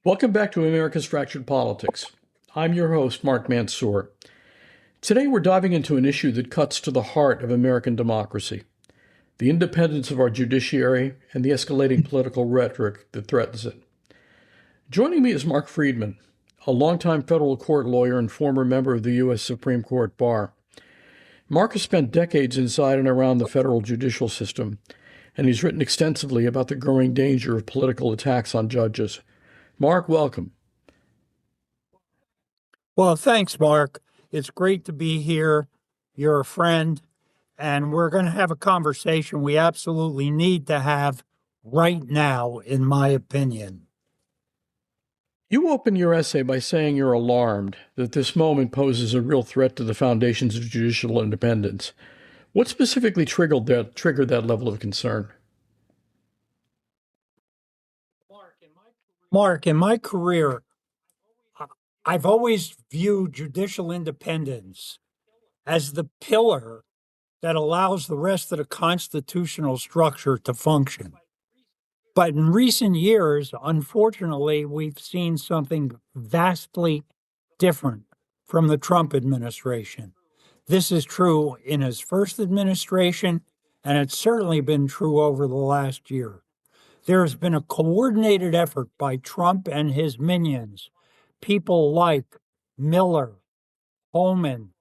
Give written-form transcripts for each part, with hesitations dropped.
Welcome back to America's Fractured Politics. I'm your host, Mark Mansour. Today we're diving into an issue that cuts to the heart of American democracy, the independence of our judiciary and the escalating political rhetoric that threatens it. Joining me is Marc Friedman, a longtime federal court lawyer and former member of the U.S. Supreme Court Bar. Marc has spent decades inside and around the federal judicial system, and he's written extensively about the growing danger of political attacks on judges. Marc, welcome. Well, thanks, Mark. It's great to be here. You're a friend, and we're going to have a conversation we absolutely need to have right now, in my opinion. You open your essay by saying you're alarmed that this moment poses a real threat to the foundations of judicial independence. What specifically triggered that level of concern? Mark, in my career, I've always viewed judicial independence as the pillar that allows the rest of the constitutional structure to function. But in recent years, unfortunately, we've seen something vastly different from the Trump administration. This is true in his first administration, and it's certainly been true over the last year. There has been a coordinated effort by Trump and his minions, people like Miller, Holman,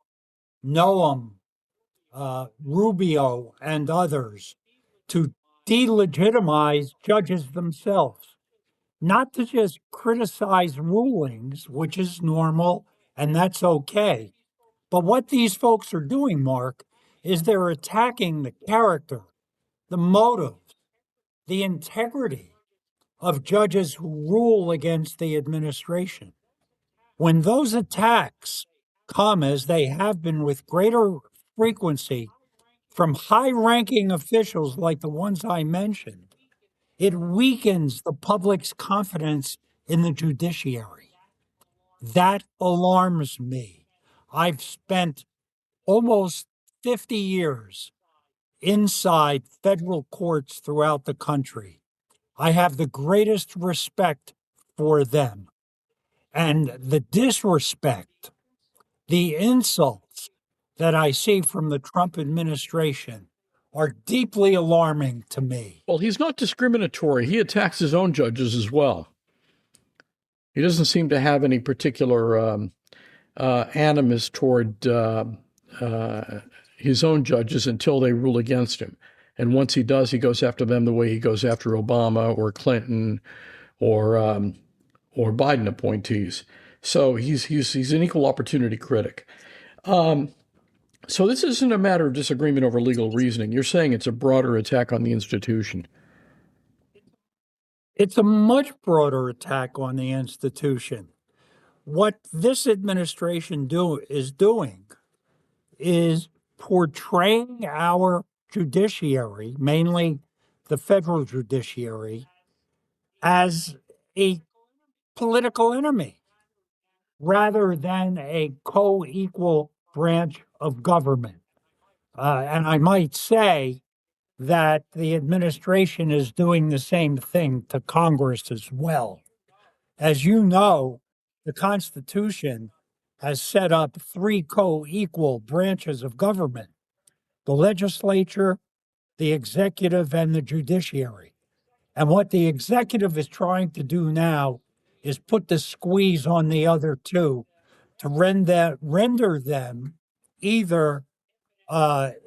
Noam, Rubio, and others, to delegitimize judges themselves, not to just criticize rulings, which is normal and that's okay. But what these folks are doing, Mark, is they're attacking the character, the motives, the integrity of judges who rule against the administration. When those attacks come, as they have been with greater frequency, from high ranking officials like the ones I mentioned, it weakens the public's confidence in the judiciary. That alarms me. I've spent almost 50 years inside federal courts throughout the country. I have the greatest respect for them. And the disrespect, the insults that I see from the Trump administration are deeply alarming to me. Well, he's not discriminatory. He attacks his own judges as well. He doesn't seem to have any particular animus toward his own judges until they rule against him. And once he does, he goes after them the way he goes after Obama or Clinton or Biden appointees. So he's an equal opportunity critic. So this isn't a matter of disagreement over legal reasoning. You're saying it's a broader attack on the institution. It's a much broader attack on the institution. What this administration is doing is portraying our judiciary, mainly the federal judiciary, as a political enemy rather than a co-equal branch of government. And I might say that the administration is doing the same thing to Congress as well. As you know, the Constitution has set up three co-equal branches of government: the legislature, the executive, and the judiciary. And what the executive is trying to do now is put the squeeze on the other two to render them either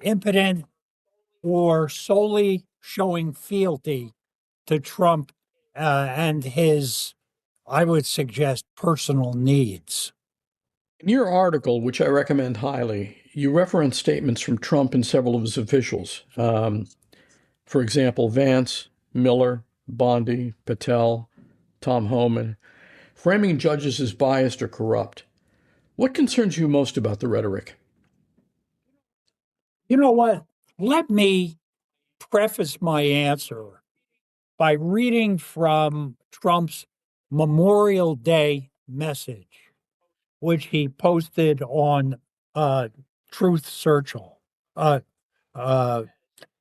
impotent or solely showing fealty to Trump and his, I would suggest, personal needs. In your article, which I recommend highly, you reference statements from Trump and several of his officials. For example, Vance, Miller, Bondi, Patel, Tom Homan, framing judges as biased or corrupt. What concerns you most about the rhetoric? You know what? Let me preface my answer by reading from Trump's Memorial Day message, which he posted on Truth Social. Uh, uh,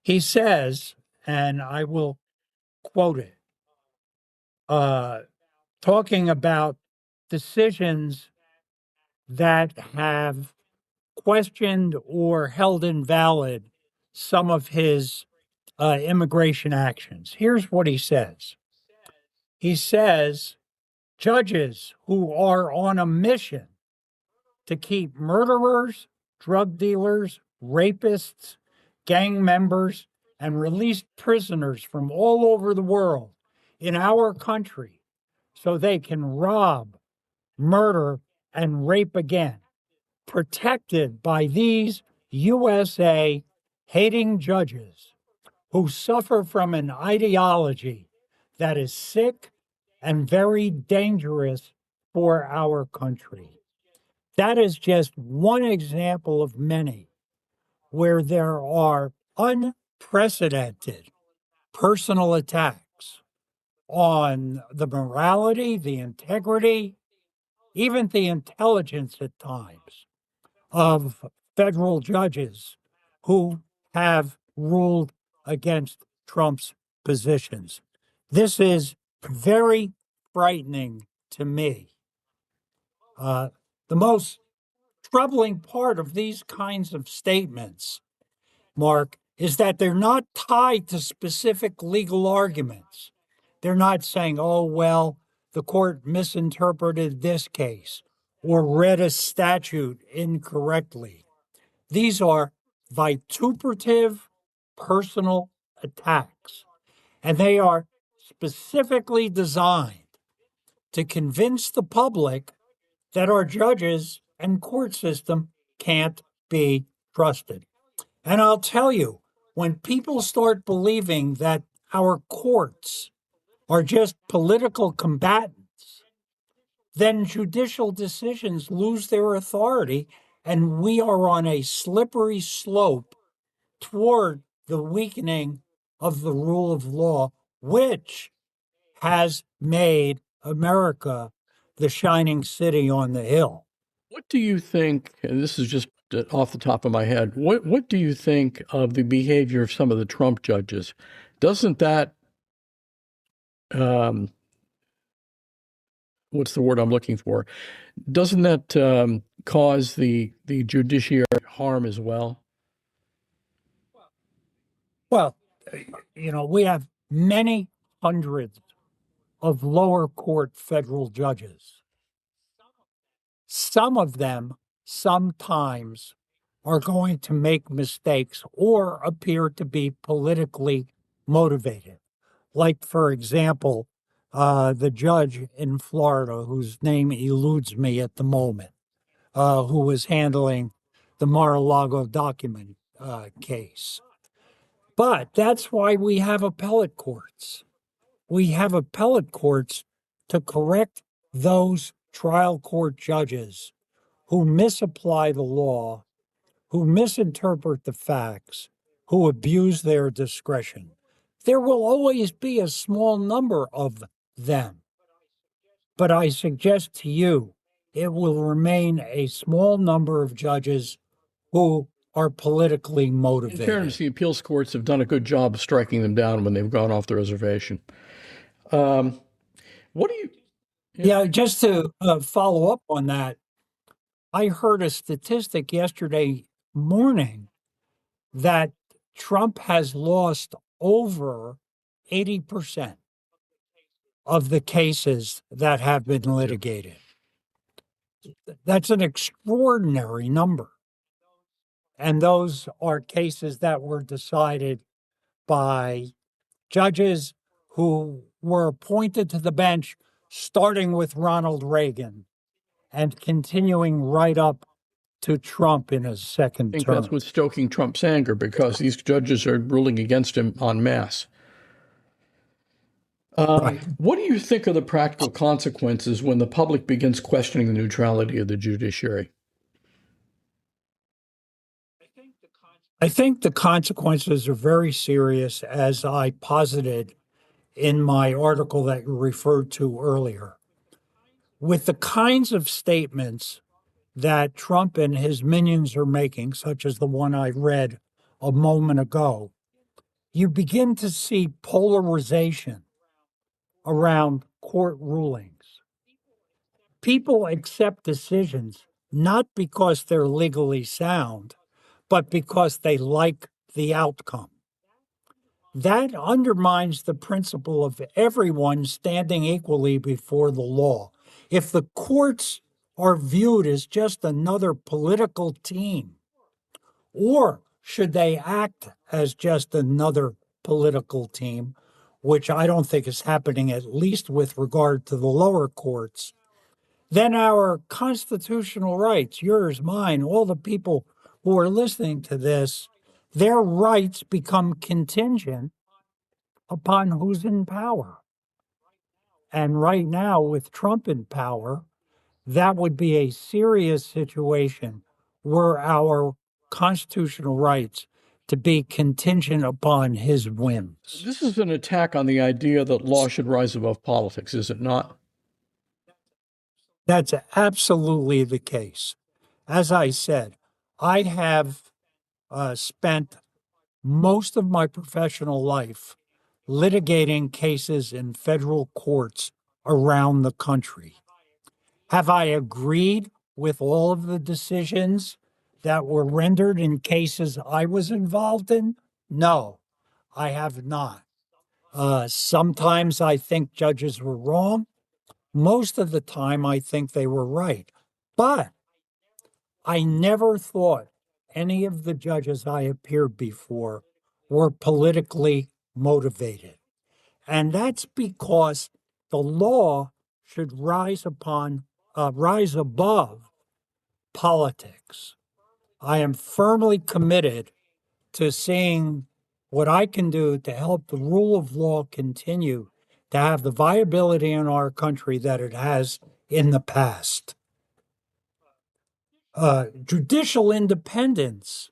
he says, and I will quote it, uh, talking about decisions that have questioned or held invalid some of his immigration actions. Here's what he says. He says, judges who are on a mission to keep murderers, drug dealers, rapists, gang members, and released prisoners from all over the world in our country so they can rob, murder, and rape again, protected by these USA hating judges who suffer from an ideology that is sick and very dangerous for our country. That is just one example of many where there are unprecedented personal attacks on the morality, the integrity, even the intelligence at times of federal judges who have ruled against Trump's positions. This is very frightening to me. The most troubling part of these kinds of statements, Mark, is that they're not tied to specific legal arguments. They're not saying, oh, well, the court misinterpreted this case or read a statute incorrectly. These are vituperative personal attacks, and they are specifically designed to convince the public that our judges and court system can't be trusted. And I'll tell you, when people start believing that our courts are just political combatants, then judicial decisions lose their authority, and we are on a slippery slope toward the weakening of the rule of law, which has made America the shining city on the hill. What do you think, and this is just off the top of my head, what do you think of the behavior of some of the Trump judges? Doesn't that, what's the word I'm looking for? Doesn't that cause the judiciary harm as well? Well, we have many hundreds of lower court federal judges. Some of them sometimes are going to make mistakes or appear to be politically motivated. Like, for example, the judge in Florida, whose name eludes me at the moment, who was handling the Mar-a-Lago document case. But that's why we have appellate courts. We have appellate courts to correct those trial court judges who misapply the law, who misinterpret the facts, who abuse their discretion. There will always be a small number of them. But I suggest to you, it will remain a small number of judges who are politically motivated. In fairness, the appeals courts have done a good job of striking them down when they've gone off the reservation. What do you... Yeah, just to follow up on that, I heard a statistic yesterday morning that Trump has lost over 80% of the cases that have been litigated. That's an extraordinary number. And those are cases that were decided by judges who were appointed to the bench, starting with Ronald Reagan and continuing right up to Trump in his second I think term. that's what's stoking Trump's anger, because these judges are ruling against him en masse. Right. What do you think are the practical consequences when the public begins questioning the neutrality of the judiciary? I think the consequences are very serious, as I posited in my article that you referred to earlier. With the kinds of statements that Trump and his minions are making, such as the one I read a moment ago, you begin to see polarization around court rulings. People accept decisions not because they're legally sound, but because they like the outcome. That undermines the principle of everyone standing equally before the law. If the courts are viewed as just another political team, or should they act as just another political team, which I don't think is happening, at least with regard to the lower courts, then our constitutional rights, yours, mine, all the people who are listening to this, their rights become contingent upon who's in power. And right now, with Trump in power, that would be a serious situation were our constitutional rights to be contingent upon his whims. This is an attack on the idea that law should rise above politics, is it not? That's absolutely the case. As I said, I have spent most of my professional life litigating cases in federal courts around the country. Have I agreed with all of the decisions that were rendered in cases I was involved in? No, I have not. Sometimes I think judges were wrong. Most of the time, I think they were right. But I never thought any of the judges I appeared before were politically motivated. And that's because the law should rise above politics. I am firmly committed to seeing what I can do to help the rule of law continue to have the viability in our country that it has in the past. Judicial independence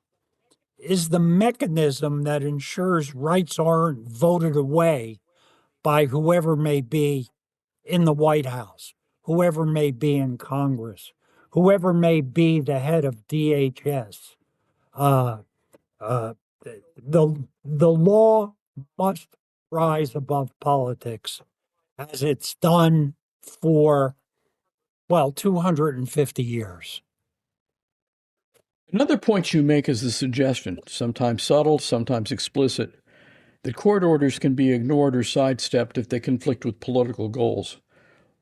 is the mechanism that ensures rights aren't voted away by whoever may be in the White House, whoever may be in Congress, whoever may be the head of DHS. Uh, uh, the law must rise above politics, as it's done for, well, 250 years. Another point you make is the suggestion, sometimes subtle, sometimes explicit, that court orders can be ignored or sidestepped if they conflict with political goals.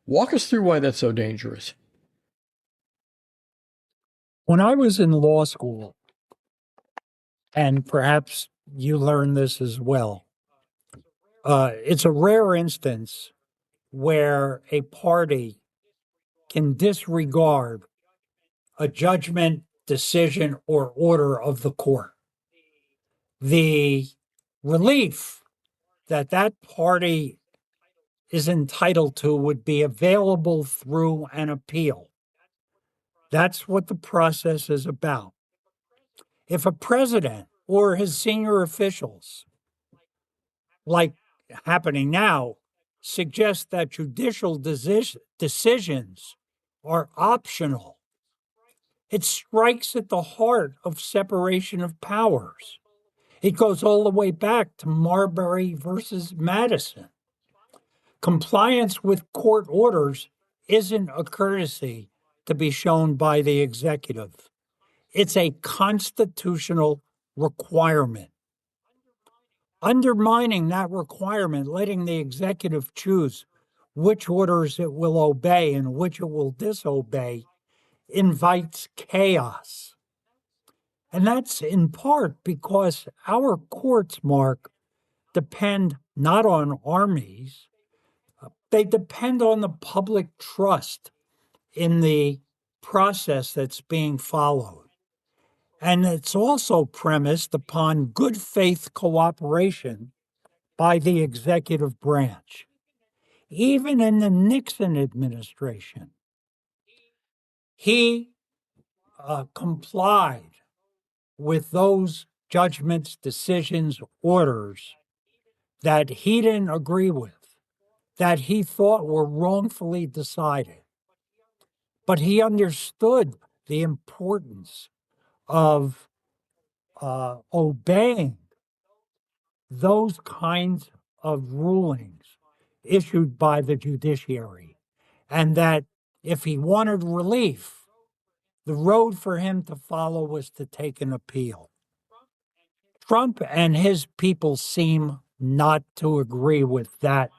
Walk us through why that's so dangerous. When I was in law school, and perhaps you learned this as well, it's a rare instance where a party can disregard a judgment, decision, or order of the court. The relief that that party is entitled to would be available through an appeal. That's what the process is about. If a president or his senior officials, like happening now, suggest that judicial decisions are optional, it strikes at the heart of separation of powers. It goes all the way back to Marbury versus Madison. Compliance with court orders isn't a courtesy to be shown by the executive. It's a constitutional requirement. Undermining that requirement, letting the executive choose which orders it will obey and which it will disobey, invites chaos. And that's in part because our courts, Mark, depend not on armies, they depend on the public trust in the process that's being followed. And it's also premised upon good faith cooperation by the executive branch. Even in the Nixon administration, he complied with those judgments, decisions, orders that he didn't agree with, that he thought were wrongfully decided. But he understood the importance of obeying those kinds of rulings issued by the judiciary, and that if he wanted relief, the road for him to follow was to take an appeal. Trump and his people seem not to agree with that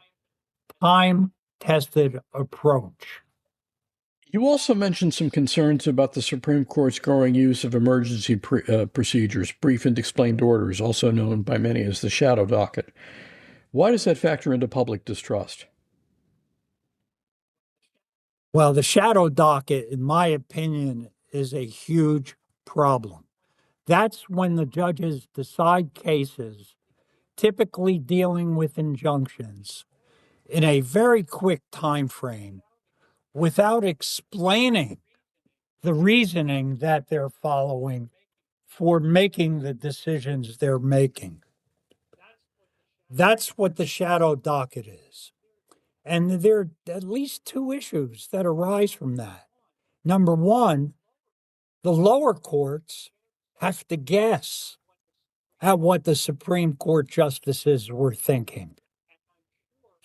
time-tested approach. You also mentioned some concerns about the Supreme Court's growing use of emergency procedures, brief and explained orders, also known by many as the shadow docket. Why does that factor into public distrust? Well, the shadow docket, in my opinion, is a huge problem. That's when the judges decide cases, typically dealing with injunctions, in a very quick time frame without explaining the reasoning that they're following for making the decisions they're making. That's what the shadow docket is. And there are at least two issues that arise from that. Number one, the lower courts have to guess at what the Supreme Court justices were thinking.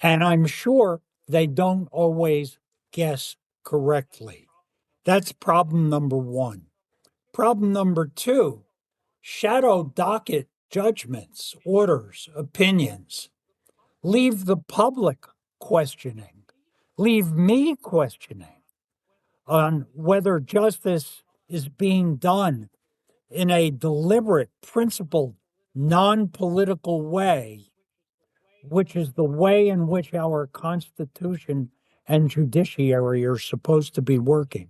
And I'm sure they don't always guess correctly. That's problem number one. Problem number two, shadow docket judgments, orders, opinions leave the public questioning, leave me questioning on whether justice is being done in a deliberate, principled, non-political way, which is the way in which our Constitution and judiciary are supposed to be working.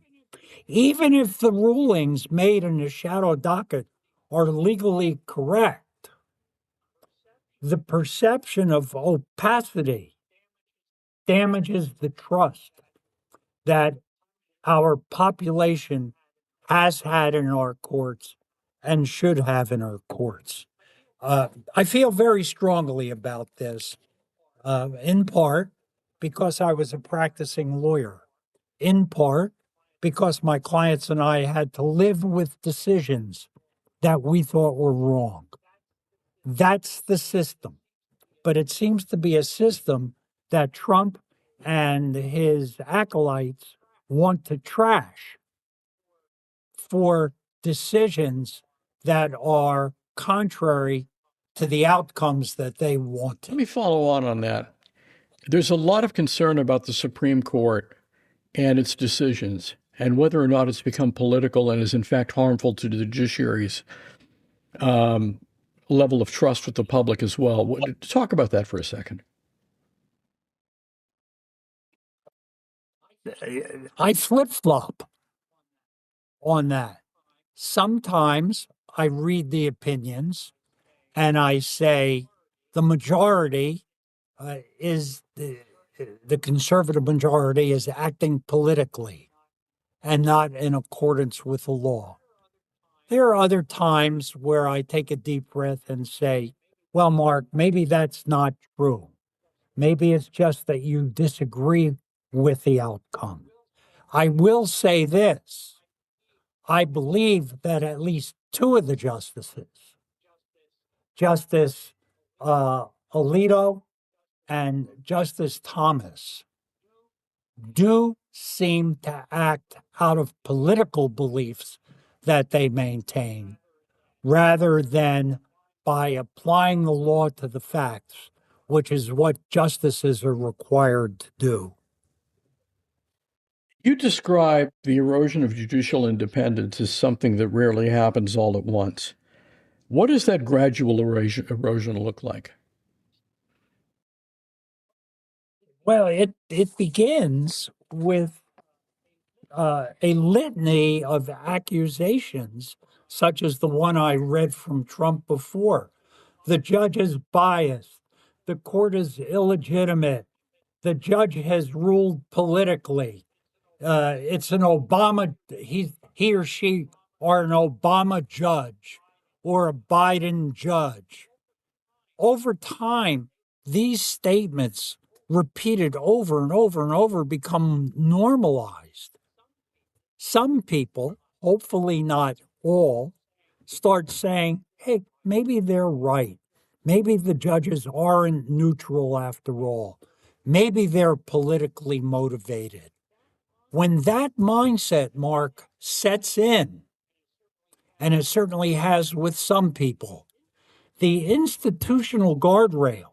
Even if the rulings made in the shadow docket are legally correct, the perception of opacity damages the trust that our population has had in our courts and should have in our courts. I feel very strongly about this, in part because I was a practicing lawyer, in part because my clients and I had to live with decisions that we thought were wrong. That's the system. But it seems to be a system that Trump and his acolytes want to trash for decisions that are contrary to the outcomes that they Let wanted. me follow on that. There's a lot of concern about the Supreme Court and its decisions and whether or not it's become political and is in fact harmful to the judiciary's level of trust with the public as well. Talk about that for a second. I flip flop on that. Sometimes I read the opinions and I say the majority is the conservative majority is acting politically and not in accordance with the law. There are other times where I take a deep breath and say, well, Mark, maybe that's not true. Maybe it's just that you disagree with the outcome. I will say this. I believe that at least two of the justices, Justice Alito and Justice Thomas, do seem to act out of political beliefs that they maintain rather than by applying the law to the facts, which is what justices are required to do. You describe the erosion of judicial independence as something that rarely happens all at once. What does that gradual erosion look like? Well, it begins with a litany of accusations, such as the one I read from Trump before. The judge is biased. The court is illegitimate. The judge has ruled politically. It's an Obama, he or she are an Obama judge or a Biden judge. Over time, these statements repeated over and over and over become normalized. Some people, hopefully not all, start saying, hey, maybe they're right. Maybe the judges aren't neutral after all. Maybe they're politically motivated. When that mindset, Mark, sets in, and it certainly has with some people, the institutional guardrails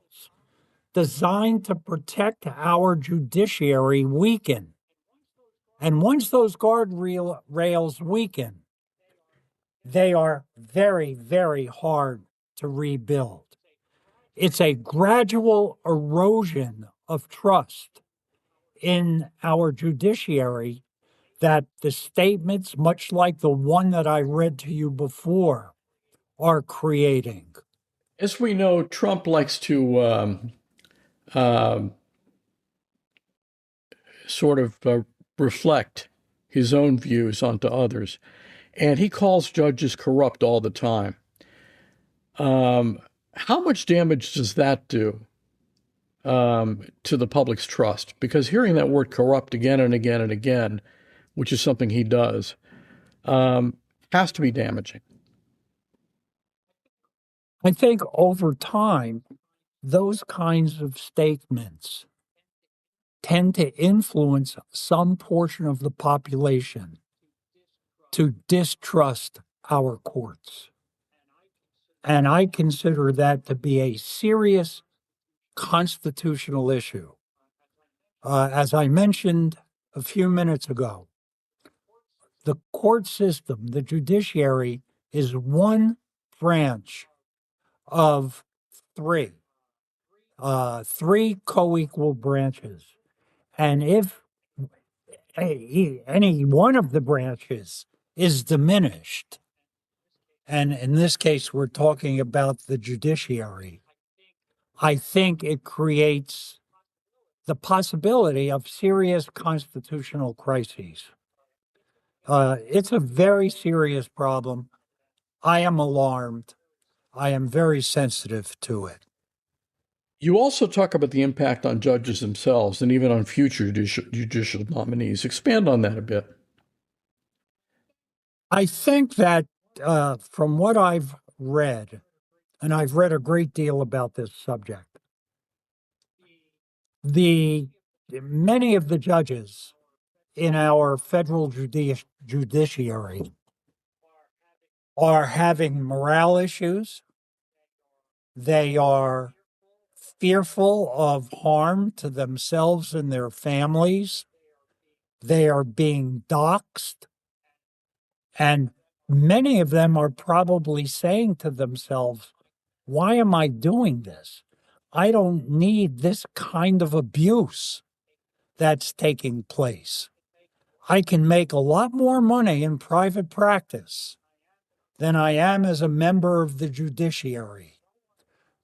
designed to protect our judiciary weaken. And once those guardrails weaken, they are very, very hard to rebuild. It's a gradual erosion of trust in our judiciary that the statements, much like the one that I read to you before, are creating. As we know, Trump likes to um, sort of reflect his own views onto others, and he calls judges corrupt all the time. How much damage does that do to the public's trust? Because hearing that word corrupt again and again and again, which is something he does, has to be damaging. I think over time, those kinds of statements tend to influence some portion of the population to distrust our courts. And I consider that to be a serious constitutional issue. As I mentioned a few minutes ago, the court system, the judiciary, is one branch of three, three co-equal branches. And if any one of the branches is diminished, and in this case, we're talking about the judiciary, I think it creates the possibility of serious constitutional crises. It's a very serious problem. I am alarmed. I am very sensitive to it. You also talk about the impact on judges themselves and even on future judicial nominees. Expand on that a bit. I think that from what I've read, and I've read a great deal about this subject, the many of the judges in our federal judiciary are having morale issues. They are fearful of harm to themselves and their families. They are being doxxed. And many of them are probably saying to themselves, why am I doing this? I don't need this kind of abuse that's taking place. I can make a lot more money in private practice than I am as a member of the judiciary.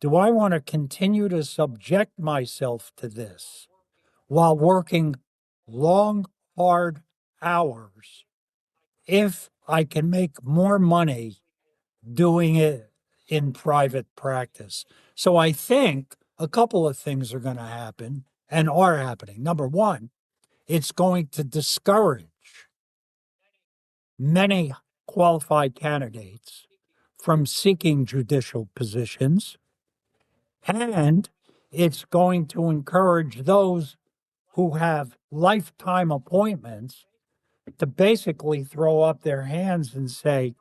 Do I want to continue to subject myself to this while working long, hard hours if I can make more money doing it in private practice? So I think a couple of things are going to happen and are happening. Number one, it's going to discourage many qualified candidates from seeking judicial positions, and it's going to encourage those who have lifetime appointments to basically throw up their hands and say,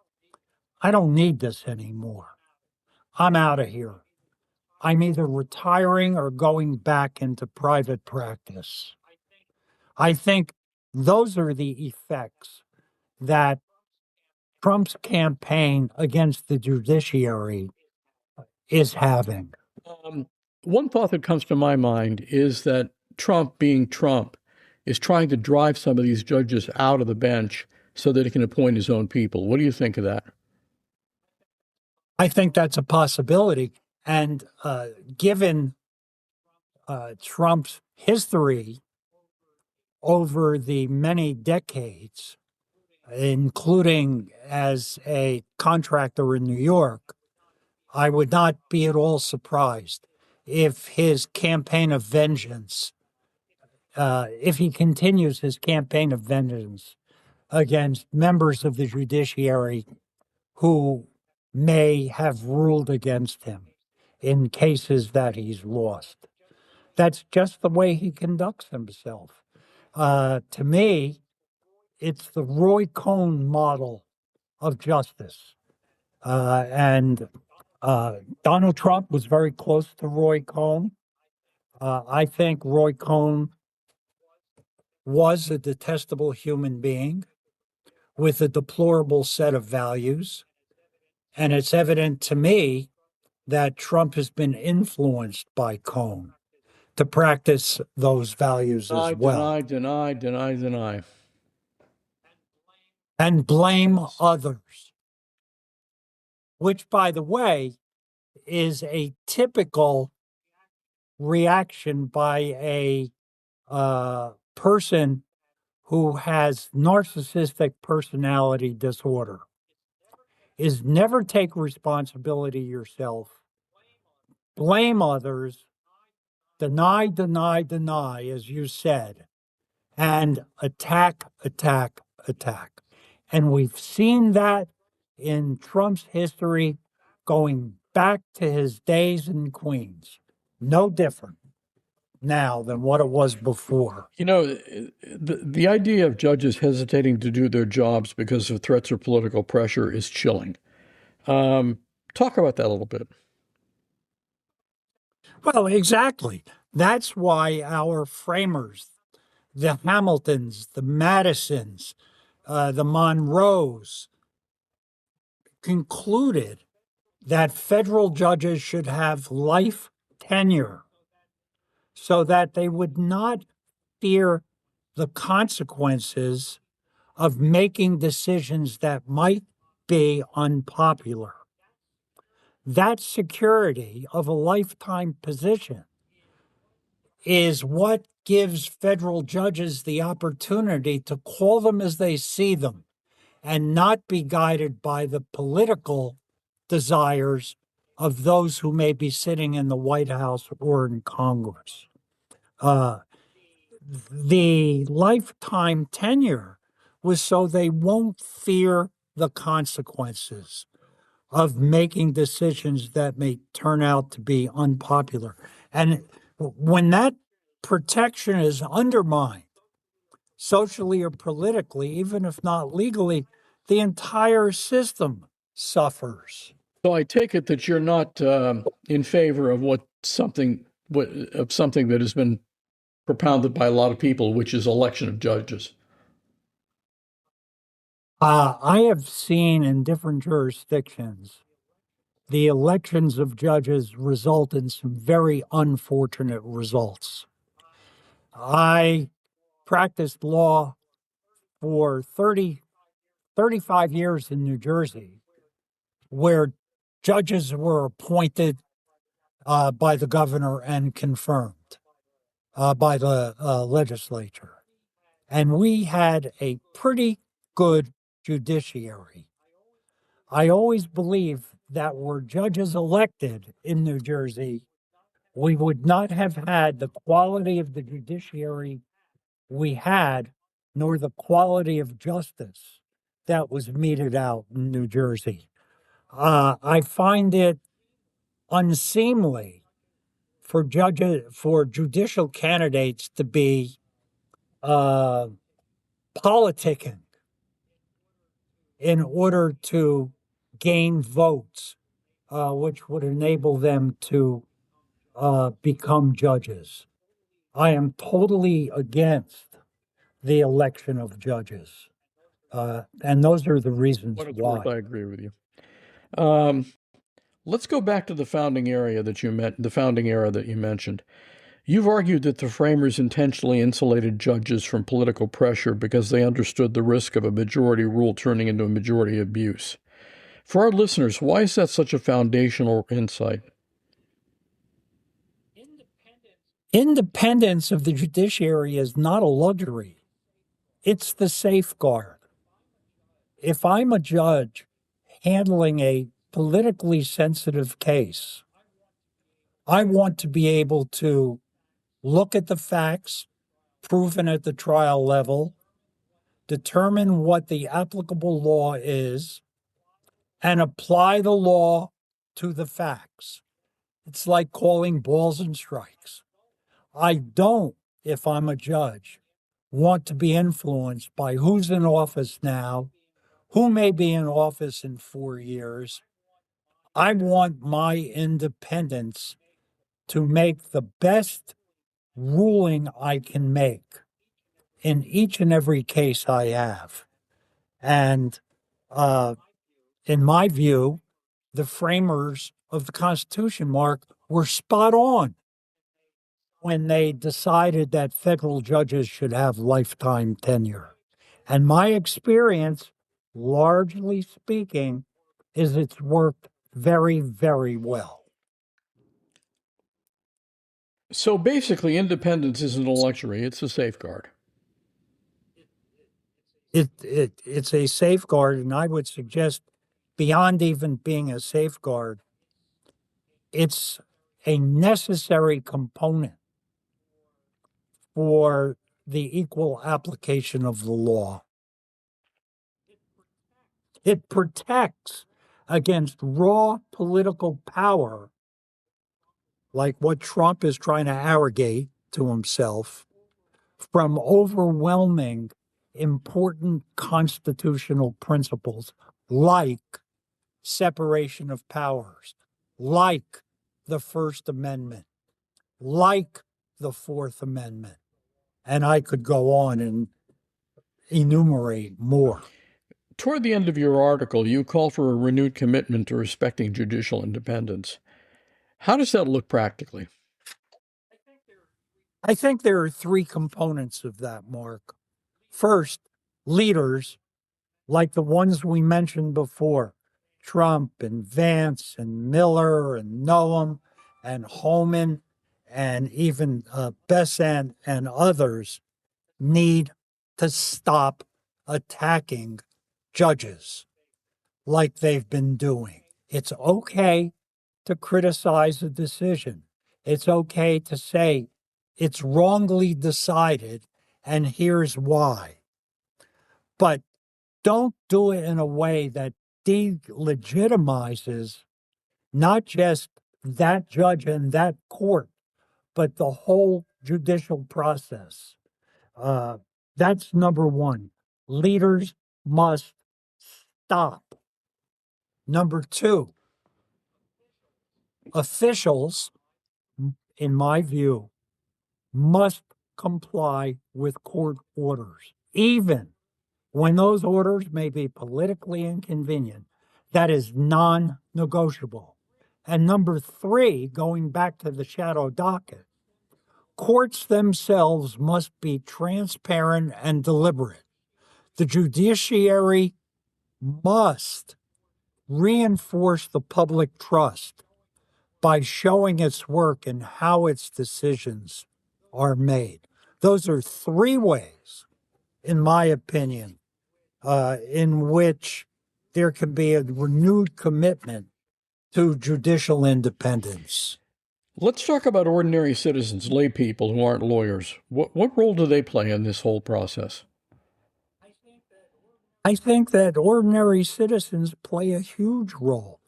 I don't need this anymore. I'm out of here. I'm either retiring or going back into private practice. I think those are the effects that Trump's campaign against the judiciary is having. Um, One thought that comes to my mind is that Trump, being Trump, is trying to drive some of these judges out of the bench so that he can appoint his own people. What do you think of that? I think that's a possibility. And given Trump's history over the many decades, including as a contractor in New York, I would not be at all surprised if his campaign of vengeance, if he continues his campaign of vengeance against members of the judiciary who may have ruled against him in cases that he's lost. That's just the way he conducts himself. To me, it's the Roy Cohn model of justice. And Donald Trump was very close to Roy Cohn. I think Roy Cohn was a detestable human being with a deplorable set of values. And it's evident to me that Trump has been influenced by Cohn to practice those values as well. Deny. And blame others, which, by the way, is a typical reaction by a person who has narcissistic personality disorder, is never take responsibility yourself, blame others, deny, as you said, and attack. And we've seen that in Trump's history going back to his days in Queens. No different now than what it was before. You know, the idea of judges hesitating to do their jobs because of threats or political pressure is chilling. Talk about that a little bit. Well, exactly. That's why our framers, the Hamiltons, the Madisons, the Monroes, concluded that federal judges should have life tenure so that they would not fear the consequences of making decisions that might be unpopular. That security of a lifetime position is what gives federal judges the opportunity to call them as they see them and not be guided by the political desires of those who may be sitting in the White House or in Congress. Uh, the lifetime tenure was so they won't fear the consequences of making decisions that may turn out to be unpopular. And when that protection is undermined, socially or politically, even if not legally, the entire system suffers. So I take it that you're not in favor of something that has been propounded by a lot of people, which is election of judges. I have seen in different jurisdictions the elections of judges result in some very unfortunate results. I practiced law for 35 years in New Jersey, where judges were appointed by the governor and confirmed by the legislature. And we had a pretty good judiciary. I always believed that were judges elected in New Jersey, we would not have had the quality of the judiciary we had, nor the quality of justice that was meted out in New Jersey. I find it unseemly for judicial candidates to be uh, politicking in order to gain votes, which would enable them to become judges. I am totally against the election of judges. And those are the reasons What it's why. worth, I agree with you. Um, let's go back to the founding the founding era that you mentioned. You've argued that the framers intentionally insulated judges from political pressure because they understood the risk of a majority rule turning into a majority abuse. For our listeners, why is that such a foundational insight? Independence of the judiciary is not a luxury, it's the safeguard. If I'm a judge handling a politically sensitive case, I want to be able to look at the facts proven at the trial level, determine what the applicable law is, and apply the law to the facts. It's like calling balls and strikes. I don't, if I'm a judge, want to be influenced by who's in office now, who may be in office in 4 years. I want my independence to make the best ruling I can make in each and every case I have. And uh, in my view, the framers of the Constitution, Mark, were spot on when they decided that federal judges should have lifetime tenure. And my experience, largely speaking, is it's worked very, very well. So basically, independence isn't a luxury, it's a safeguard. It's a safeguard, and I would suggest beyond even being a safeguard, it's a necessary component for the equal application of the law. It protects against raw political power, like what Trump is trying to arrogate to himself, from overwhelming important constitutional principles like separation of powers, like the First Amendment, like the Fourth Amendment. And I could go on and enumerate more. Toward the end of your article, you call for a renewed commitment to respecting judicial independence. How does that look practically? I think there are three components of that, Mark. First, leaders like the ones we mentioned before, Trump and Vance and Miller and Noam and Homan and even Bessent and others, need to stop attacking judges like they've been doing. It's okay to criticize a decision. It's okay to say it's wrongly decided and here's why. But don't do it in a way that delegitimizes not just that judge and that court, but the whole judicial process. That's number one. Leaders must stop. Number two, officials, in my view, must comply with court orders, even when those orders may be politically inconvenient. That is non negotiable. And number three, going back to the shadow docket, courts themselves must be transparent and deliberate. The judiciary must reinforce the public trust by showing its work and how its decisions are made. Those are three ways, in my opinion, in which there can be a renewed commitment to judicial independence. Let's talk about ordinary citizens, lay people who aren't lawyers. What role do they play in this whole process? I think that ordinary citizens play a huge role.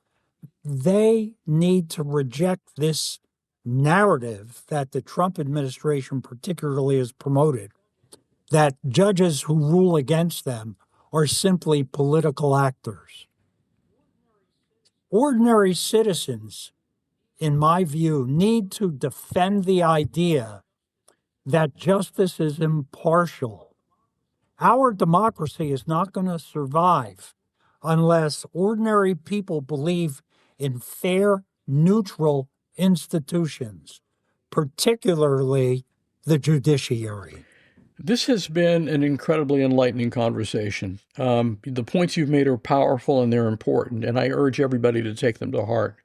They need to reject this narrative that the Trump administration particularly has promoted, that judges who rule against them are simply political actors. Ordinary citizens, in my view, need to defend the idea that justice is impartial. Our democracy is not going to survive unless ordinary people believe in fair, neutral institutions, particularly the judiciary. This has been an incredibly enlightening conversation. The points you've made are powerful and they're important, and I urge everybody to take them to heart.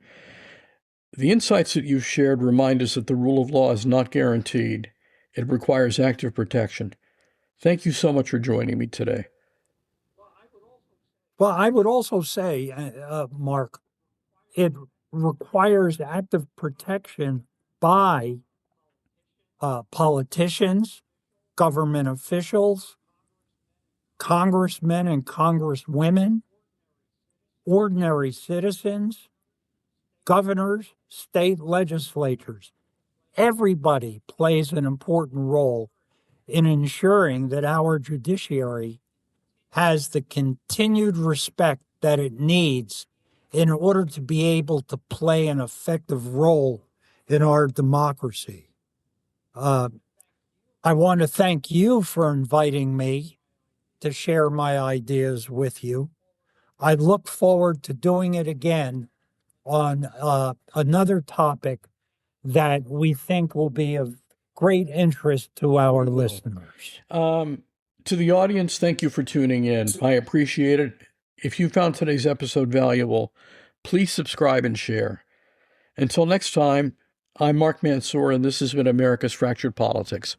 The insights that you've shared remind us that the rule of law is not guaranteed. It requires active protection. Thank you so much for joining me today. Well, I would also say, Mark, it requires active protection by politicians, government officials, congressmen and congresswomen, ordinary citizens, governors, state legislatures. everybody plays an important role in ensuring that our judiciary has the continued respect that it needs in order to be able to play an effective role in our democracy. I want to thank you for inviting me to share my ideas with you. I look forward to doing it again on another topic that we think will be of great interest to our listeners. To the audience, thank you for tuning in. I appreciate it. If you found today's episode valuable, please subscribe and share. Until next time, I'm Mark Mansour, and this has been America's Fractured Politics.